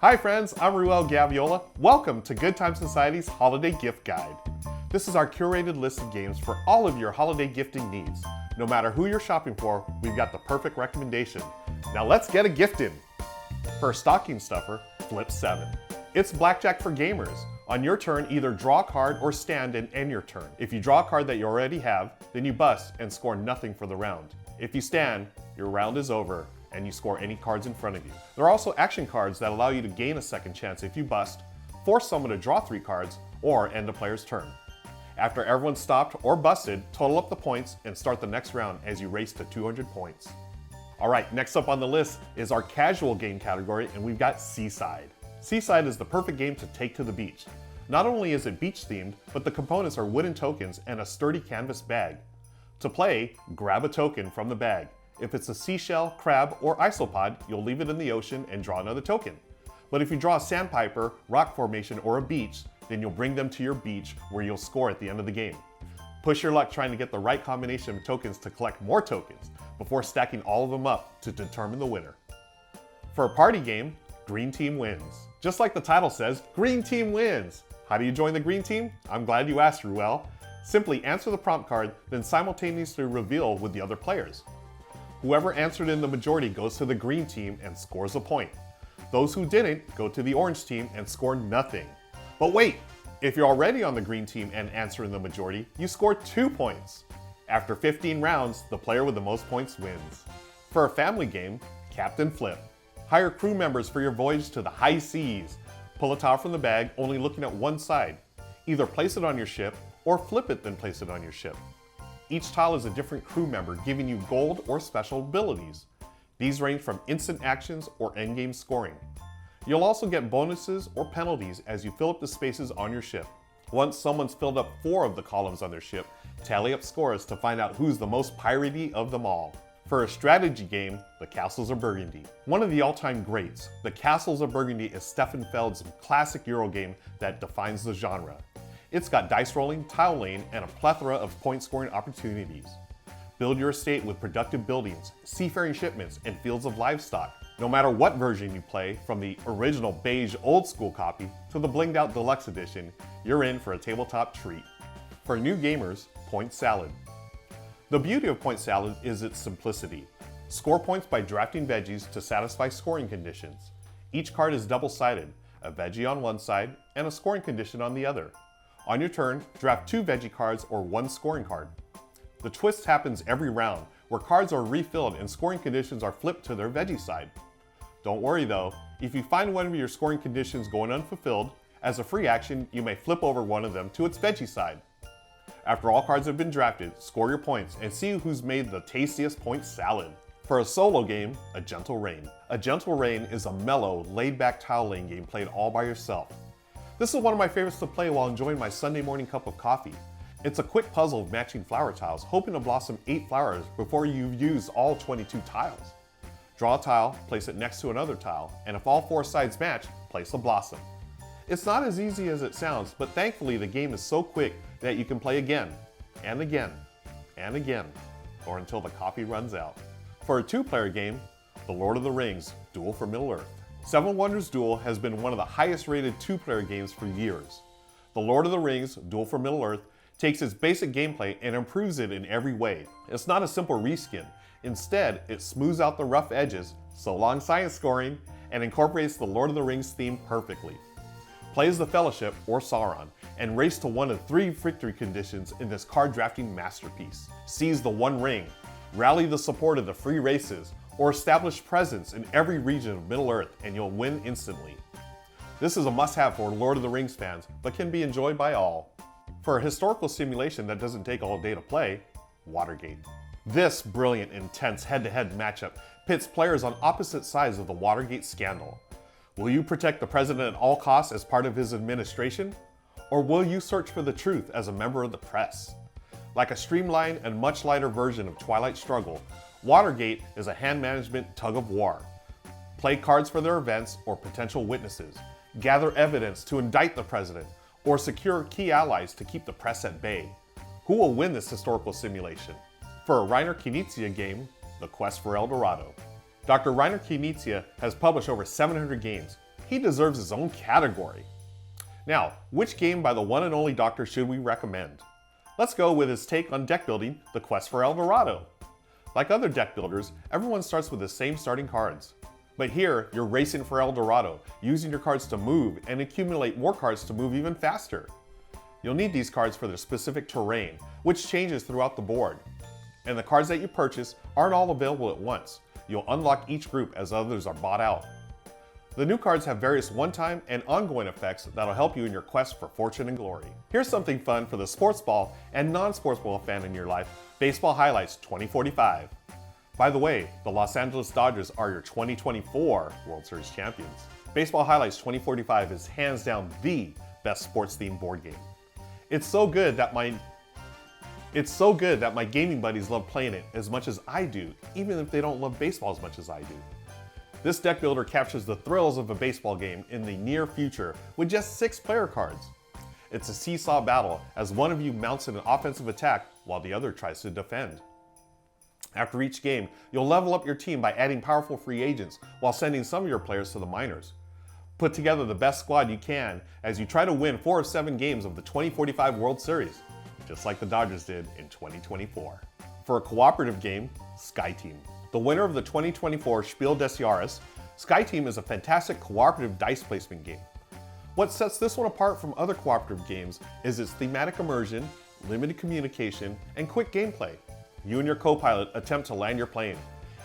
Hi friends, I'm Ruel Gaviola. Welcome to Good Time Society's Holiday Gift Guide. This is our curated list of games for all of your holiday gifting needs. No matter who you're shopping for, we've got the perfect recommendation. Now let's get a gift in. For a stocking stuffer, flip 7. It's Blackjack for gamers. On your turn, either draw a card or stand and end your turn. If you draw a card that you already have, then you bust and score nothing for the round. If you stand, your round is over and you score any cards in front of you. There are also action cards that allow you to gain a second chance if you bust, force someone to draw 3 cards, or end a player's turn. After everyone's stopped or busted, total up the points and start the next round as you race to 200 points. Alright, next up on the list is our casual game category, and we've got Seaside. Seaside is the perfect game to take to the beach. Not only is it beach themed, but the components are wooden tokens and a sturdy canvas bag. To play, grab a token from the bag. If it's a seashell, crab, or isopod, you'll leave it in the ocean and draw another token. But if you draw a sandpiper, rock formation, or a beach, then you'll bring them to your beach where you'll score at the end of the game. Push your luck trying to get the right combination of tokens to collect more tokens before stacking all of them up to determine the winner. For a party game, Green Team wins. Just like the title says, Green Team wins! How do you join the Green Team? I'm glad you asked, Ruel. Simply answer the prompt card, then simultaneously reveal with the other players. Whoever answered in the majority goes to the green team and scores a point. Those who didn't go to the orange team and score nothing. But wait, if you're already on the green team and answer in the majority, you score 2 points. After 15 rounds, the player with the most points wins. For a family game, Captain Flip. Hire crew members for your voyage to the high seas. Pull a tile from the bag, only looking at one side. Either place it on your ship, or flip it then place it on your ship. Each tile is a different crew member, giving you gold or special abilities. These range from instant actions or endgame scoring. You'll also get bonuses or penalties as you fill up the spaces on your ship. Once someone's filled up 4 of the columns on their ship, tally up scores to find out who's the most piratey of them all. For a strategy game, the Castles of Burgundy. One of the all-time greats, the Castles of Burgundy is Stefan Feld's classic Euro game that defines the genre. It's got dice rolling, tile laying, and a plethora of point scoring opportunities. Build your estate with productive buildings, seafaring shipments, and fields of livestock. No matter what version you play, from the original beige old school copy to the blinged out deluxe edition, you're in for a tabletop treat. For new gamers, Point Salad. The beauty of Point Salad is its simplicity. Score points by drafting veggies to satisfy scoring conditions. Each card is double-sided, a veggie on one side and a scoring condition on the other. On your turn, draft 2 veggie cards or 1 scoring card. The twist happens every round, where cards are refilled and scoring conditions are flipped to their veggie side. Don't worry though, if you find one of your scoring conditions going unfulfilled, as a free action, you may flip over one of them to its veggie side. After all cards have been drafted, score your points and see who's made the tastiest point salad. For a solo game, A Gentle Rain. A Gentle Rain is a mellow, laid-back tile laying game played all by yourself. This is one of my favorites to play while enjoying my Sunday morning cup of coffee. It's a quick puzzle of matching flower tiles, hoping to blossom 8 flowers before you've used all 22 tiles. Draw a tile, place it next to another tile, and if all 4 sides match, place a blossom. It's not as easy as it sounds, but thankfully the game is so quick that you can play again, and again, and again, or until the coffee runs out. For a 2-player game, The Lord of the Rings, Duel for Middle-earth. Seven Wonders Duel has been one of the highest rated 2-player games for years. The Lord of the Rings, Duel for Middle-earth, takes its basic gameplay and improves it in every way. It's not a simple reskin. Instead, it smooths out the rough edges, so long science scoring, and incorporates the Lord of the Rings theme perfectly. Play as the Fellowship, or Sauron, and race to one of 3 victory conditions in this card drafting masterpiece. Seize the One Ring, rally the support of the free races, or establish presence in every region of Middle-earth and you'll win instantly. This is a must-have for Lord of the Rings fans, but can be enjoyed by all. For a historical simulation that doesn't take all day to play, Watergate. This brilliant, intense head-to-head matchup pits players on opposite sides of the Watergate scandal. Will you protect the president at all costs as part of his administration? Or will you search for the truth as a member of the press? Like a streamlined and much lighter version of Twilight Struggle, Watergate is a hand management tug-of-war. Play cards for their events or potential witnesses, gather evidence to indict the president, or secure key allies to keep the press at bay. Who will win this historical simulation? For a Reiner Knizia game, The Quest for El Dorado. Dr. Reiner Knizia has published over 700 games. He deserves his own category. Now, which game by the one and only Doctor should we recommend? Let's go with his take on deck building, The Quest for El Dorado. Like other deck builders, everyone starts with the same starting cards. But here, you're racing for El Dorado, using your cards to move and accumulate more cards to move even faster. You'll need these cards for their specific terrain, which changes throughout the board. And the cards that you purchase aren't all available at once. You'll unlock each group as others are bought out. The new cards have various one-time and ongoing effects that'll help you in your quest for fortune and glory. Here's something fun for the sports ball and non-sports ball fan in your life, Baseball Highlights 2045. By the way, the Los Angeles Dodgers are your 2024 World Series champions. Baseball Highlights 2045 is hands down the best sports-themed board game. It's so good that my gaming buddies love playing it as much as I do, even if they don't love baseball as much as I do. This deck builder captures the thrills of a baseball game in the near future with just 6 player cards. It's a seesaw battle as one of you mounts an offensive attack while the other tries to defend. After each game, you'll level up your team by adding powerful free agents while sending some of your players to the minors. Put together the best squad you can as you try to win 4 of 7 games of the 2045 World Series, just like the Dodgers did in 2024. For a cooperative game, Sky Team. The winner of the 2024 Spiel des Jahres, Sky Team is a fantastic cooperative dice placement game. What sets this one apart from other cooperative games is its thematic immersion, limited communication, and quick gameplay. You and your co-pilot attempt to land your plane.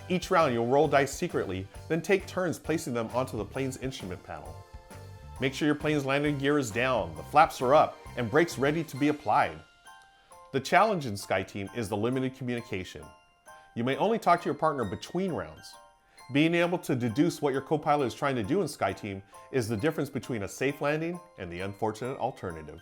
Each round you'll roll dice secretly, then take turns placing them onto the plane's instrument panel. Make sure your plane's landing gear is down, the flaps are up, and brakes ready to be applied. The challenge in Sky Team is the limited communication. You may only talk to your partner between rounds. Being able to deduce what your co-pilot is trying to do in Sky Team is the difference between a safe landing and the unfortunate alternative.